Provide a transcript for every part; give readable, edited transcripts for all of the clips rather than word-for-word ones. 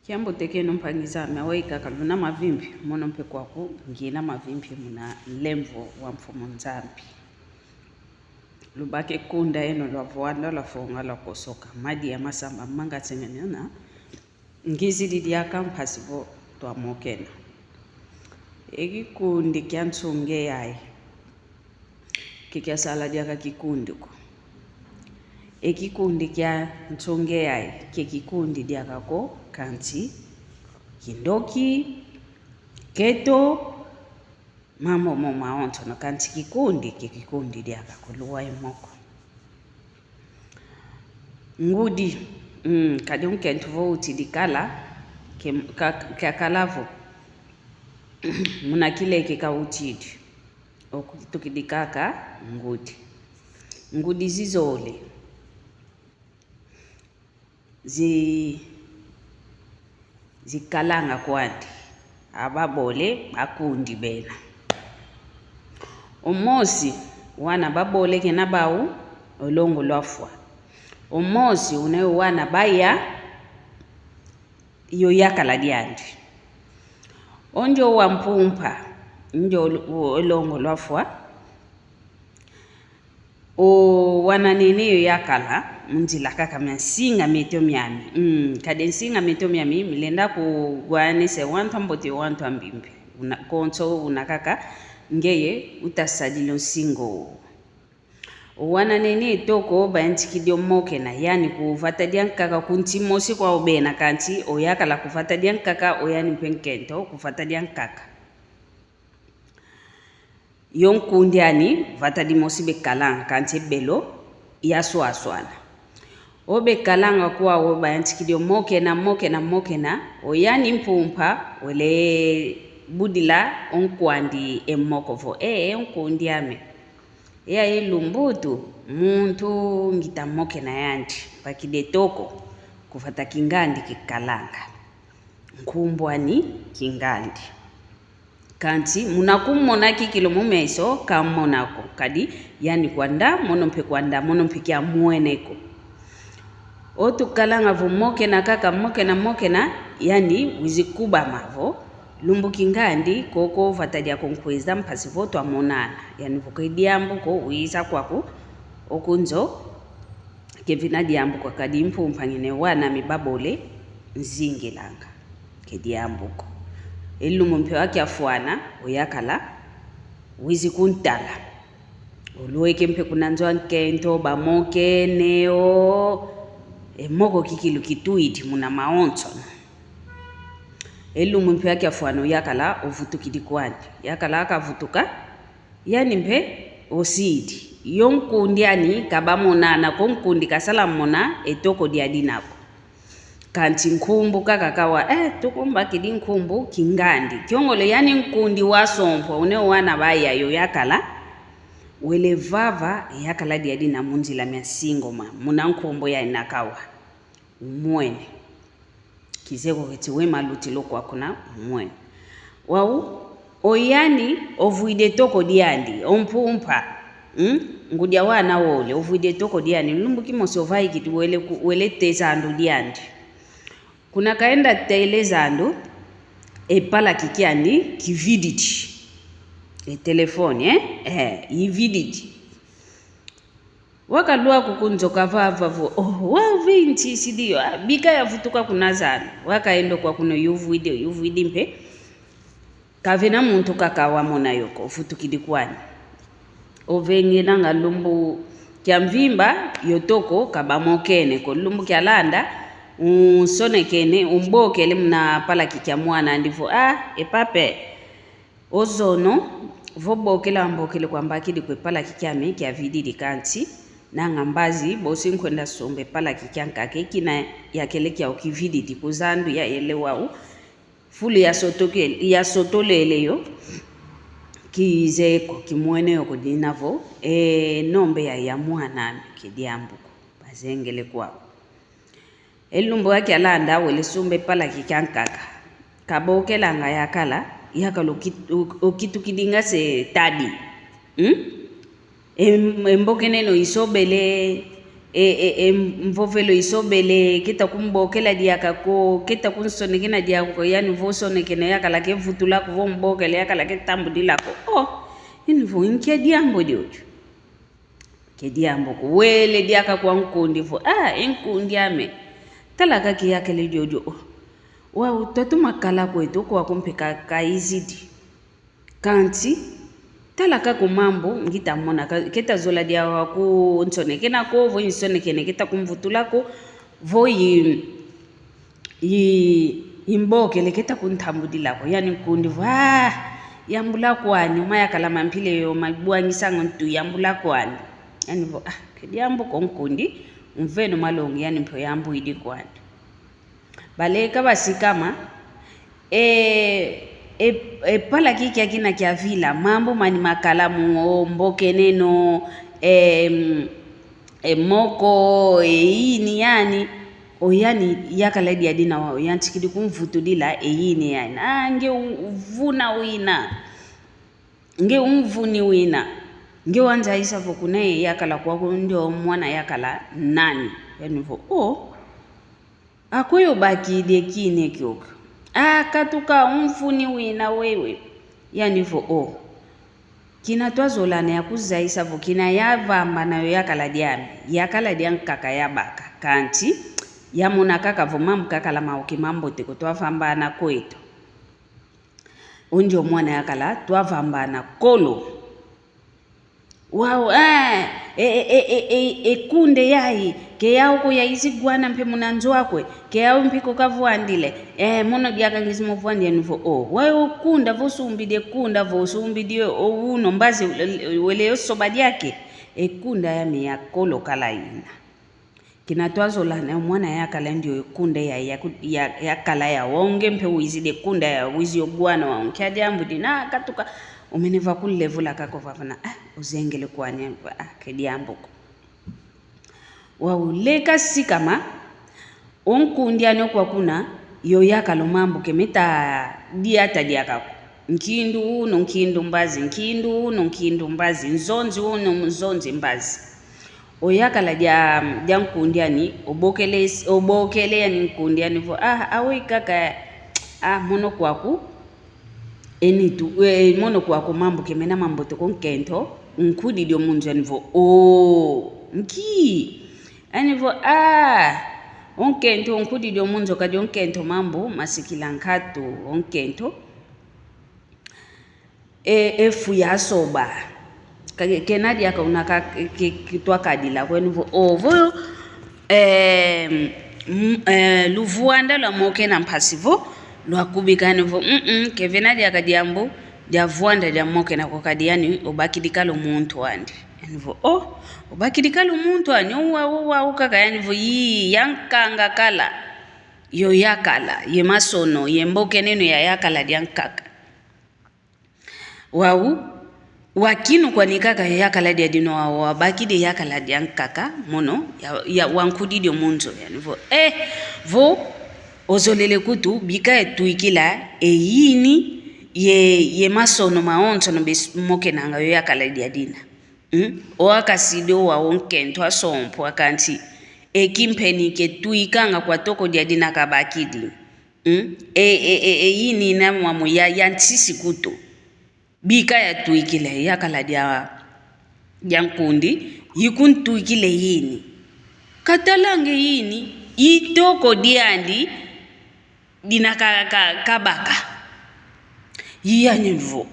Kiambo teke nompangiza maweka kaluna mavimbi mono mpe kwako ngina mavimbi muna lemvo wa mfumo nzambi lubake kunda eno lwa voanda la fonga la kosoka madi ya masamba manga tsengenyana ngizi didiaka mpasivo twa mokena eki kundi kyansunge yae kikia sala diaka kikundi ko ekikundi kya ntsonge yae kikundi diaka ko kanti kindoki keto mamo maonto no kanti kikundi diaka kuluwa imoko ngudi kadi unkentu vouti dikala kakalavo muna kile kikautidi okutukidikaka ngudi zizole zikalanga kwandi ababole akundi bena omosi wana babole kena bawu olongo lwafwa omosi unayo wana baya iyo yakala diandi onjo wa mpumpa njo olongo lwafwa o wana nene yakala munzila kaka msinga metyo myami kade nsinga metyo myami milenda ku gwanise wantu ambote wantu ambimbe konso unakaka ngeye utasadilo singo wana nene toko bayantikidio mokena yani kuvata diankaka kuntimosi kwa obena kanti oyakala kuvata diankaka oyani mpenkento kuvata diankaka yonkundi ani vata dimosi bekalanga kanti belo yaswaswana obe kalanga kwa oba yantikidio mokena oyani mpumpa wele budila onkwandi emokovo onkundi ame ya ilumbutu muntu ngita mokena yandi pakide toko kufata kingandi kikalanga nkumbwani kingandi kanti munakumona kikilo mumeso kamonako kadi yani kwanda mono mpe kya mueneko otukalanga vumoke na kaka mokena yani wizikuba mavo lumbu kingandi koko vatadia konkweza mpasivo twa monana yani vukediambu ko uisa kwako okunzo kevina diambu kwa kadi mpumpangine wana mibabole nzingilanga kediambu ko elumu mpe wake afuana oyakala wizikuntala oluweke mpe kunanzwa nkento bamoke neo emoko kikilu kituiti muna maonto elumu mpe wake afuana oyakala ovutukidi kwandi yakala akavutuka yani mpe osidi yonkundi ani kabamonana konkundi kasala mona etoko diadinako kanti nkumbu kakakawa tukumba kidi nkumbu kingandi kiongole yani nkundi wasompo une wana baya yo yakala wele vava yakala diadina munzila myasingoma muna nkumbu ya inakawa umwene kizeko kiti wema lutilo kwa kuna umwene wau oyani ovuide toko diandi ompumpa ngudia wana wole ovuide toko diandi lumbu kimosi ovai kiti wele tezandu diandi kuna kaenda telezandu epala kikiani kividiti telefoni ividiti wakalua kukunzo kavava vinti sidio bika yavutuka kunazana wakaendo kwa kuno yuvidi mpe kavena muntu kakawa mona yoko futukidi kwani ovengena ngalumbu kya mvimba yotoko kabamokene ko lumbu kya landa sonekene umbokele mna pala kikya mwana ndivyo epape ozono vobokela mbokele kwamba kidi kwe pala kikyame kya vididi kanti nanga mbazi bosi nkwenda sombe pala kikyankake kina yakele kya ukivididi kuzandu ya elewau fulu ya sotoleleyo kizeko kimweneo kudinavo nombe ya mwana kidiambuko bazengele kwao elumbu wake alanda wele sumbe pala kikyankaka kabokela nga yakala okitukidinga se tadi embokeneno isobele mvovelo isobele kita kumbokela diaka ko kita kunsonekena diako yani vosonekena yakala ke vutula ko vombokela yakala ke tambudila ko vo inkia diambo diojo ke diambo ko wele diaka kwa nkundi vo enkundi ame talaka ke yakele jojo wa utoto makala kwetu kwa kumpika kaizidi kanti talaka ko mambo ngitamona keta zola dia ku nsonekena ko vo insonekene kita kumvutula ko vo imbokele kita kuntambudila ko yani nkundi vo yambula kwani umaya kala mampile yo mabuanyisa ngontu yambula kwani yani vo kediambo konkundi umveno malongi yani mpyo yambu idi kwani baleka basikama pala kiki akina kia vila mambo mani makala mboke neno moko yini yani oyani yakala dia dina wao yantikidi kumvutudila yini yani nge uvuna wina nge umvuni wina nge wanza isa vokune yakala kwa ndio mwana yakala nani yani vo akoyo baki de kine kyoko katuka umvuni wina wewe yani vo kina twazolana yakuzaisa vo kina yavamba nayo yakala diam kaka yabaka kanti yamuna kaka vo mambo kakala mauki mambo teko twavambana kwetu unjo mwana yakala twavambana kolo wao kunde yayi ke yao ko yaizigwana mpe munanzo wakwe ke yao mpiko kavuandile mono diaka ngizimo vuandi vo wao kunda vosumbide kunda vosumbide uno mbazi wele yosoba yake kunda yami yakolo kala ina kinatwazola na mwana yakala ndio kunde yakala ya wonge mpe uizide kunda ya wizi ogwana wa nkyajambu dina katuka umeneva kulevula kako vavana uzengele kwanya kediambo wauleka sikama onkundi anokwa kuna yo yakalo mambo kemeta diata diakako nkindu uno nkindu mbazi nkindu uno nkindu mbazi nzonzi uno mzonzi mbazi oyakala dia nkundiani obokele yani nkundiani vo awe kaka mono kwaku enitu mono kwako mambo kemena mambo to konkento nkudi dio munzu yani vo nki yani vo onkento nkudi dio munzu kadi onkento mambo masikila nkatu onkento efu ya soba kenadi aka unaka kitwa kadila kwenu vo luvuanda la moke na mpasivo lwakubikani vo kevenadi aka diambo dia vuanda dia moke na kokadiani obakidikalo muntu andi yani vo obakidikalo muntu ani uwa ukaka yani vo yankanga kala yo yakala ye masono ye mboke neno ya yakala diankaka wau wakinu kwa nikaka yakala dia dino wabakide yakala diankaka mono ya wankudi munzo yani vo vo ozolele kutu bika etuikila yini ye masono maonzo no moke nanga yo yakala dia dina oakasido wa onkento asompo akanti ekimpeni ke tuikanga kwa toko dia dina kabakidi yini na mwamu ya ntisi kutu bika ya tuikile yakala dia nkundi yikuntuikile yini katalange yini itoko diandi dina kabaka yani vo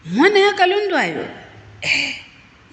mwana yakalondwayo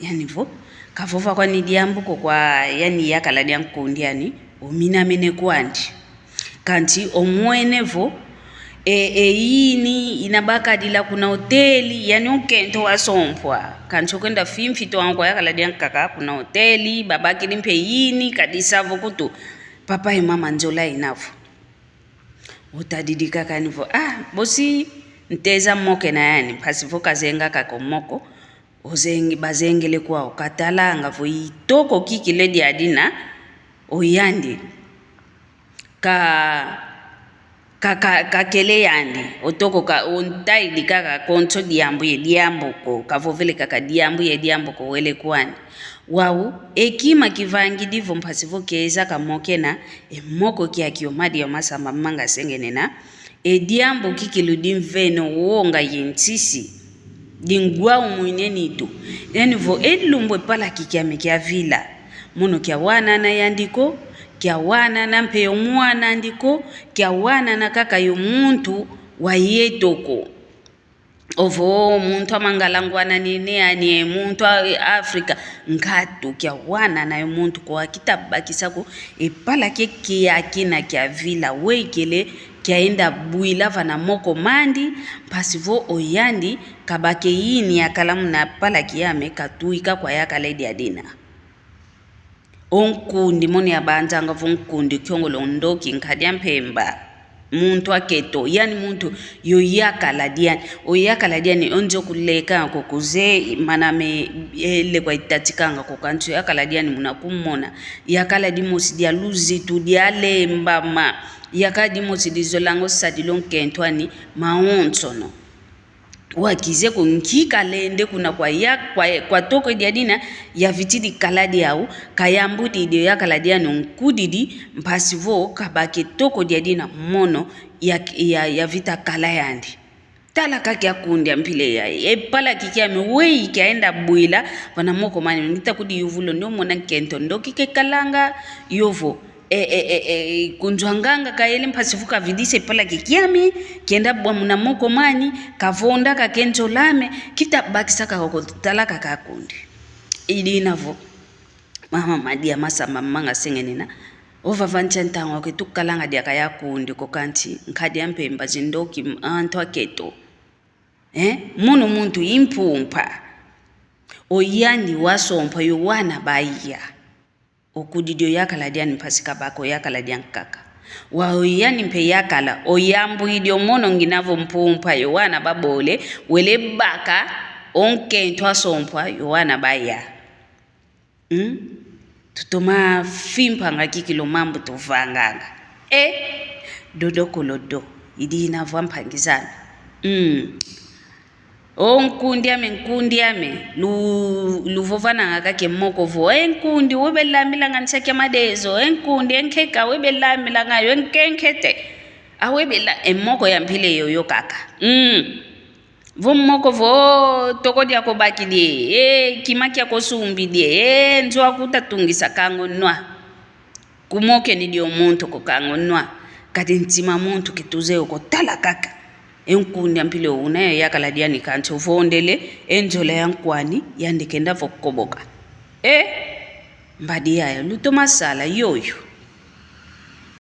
yani vo kavova kwa nidiambuko kwa yani yakala dia nkundi yani ominamene kwandi kanti omwene vo yini inabaka dila kuna hoteli yani unkento wasompwa kancho kwenda fimfito wangu yakala dia nkaka kuna hoteli babaki limpe yini kadisavo kutu papa e mama njola inafu utadidika kanivo bosi nteza moke na yani pasivo kazenga kakomoko bazengele kwao katalanga vo itoko kiki ledi adina oyandi kakele yandi otoko ka ontaili kaka konto diambu ko kavovele kaka diambu ko wele kwani wau ekima kivangi divo mpasivo keza kamokena emoko kia kiomadi ya masamba manga sengenena ediambo kikiludi mveno wonga yentisi dingwa umwineni tu yani vo edlumbwe pala kikiame kia vila mono kia wana na yandiko kia wana na mpeyo mwana andiko kia wana na kaka yu muntu wa yetoko ovo muntu amangalangwana nineani muntu Afrika ngatu kia wana na muntu kwa kitabakisako epala kia kina kia vila weikele kia enda buila vana moko mandi pasivo oyandi kabake yini ya kalamu na pala kiame katuika kwa yaka lady adina onkundi moni ya banzanga vonkundi kiongolo ndoki nkadia mpemba muntu aketo yani muntu yoyaka ladiani oyaka ladiani onjo kuleka kokuze maname ele kwa itatikanga kokantu yaka ladiani munakumona yaka ladimosi dia luzi tu dia lemba ma yaka dimosi dizolango sadilon kentwani maonsono wakize kunkika lende kuna kwa toko diadina ya vitidi kaladi au kayambudi dio ya kaladiano nkudidi mpasivo kabake toko diadina mono ya vita kalayandi tala kaki ya kundi ya mpile ya epala kikia wei kaenda buila wana moko mani ngita kudi yuvulo ndio mwana kento ndo kike kalanga yovo kunjwanganga kaele mpasifuka vidise pala kikiami kienda bwa muna moko mani kavonda kakenjo lame kita bakisaka kwa talaka kakundi ili inavo mama madia masamba manga sengenina ova vanchanta ngwa tukalanga dia kaya kundi kokanti nkadi mpemba zindoki anto aketo muno muntu impumpa oyandi wasompa yowana baiya okudidio yakala diani pasika bako yakala dian kaka wa oyani mpe yakala oyambu idio mono nginavo mpumpa yowana babole wele baka onke ntwa sompa yowana baya tutoma fimpa ngakikilo mambo tuvanganga dodokolodo idi inavo mpangizana onkundi ame luvovana ngakake moko vo enkundi webelamila ngansake madezo enkundi enkeka webelamila ngayo enkenkete awebela emoko ya mpile yoyo kaka vo moko vo tokodi yako bakili kimaki yako sumbidie nzwa kutatungisa kango nwa kumoke ni dio muntu ko kango nwa kati ntima muntu kituzeo ko tala kaka enkundi ampile unayo yakala diani kancho vondele enjola yankwani yandikenda vokoboka mbadi yayo luto masala yoyo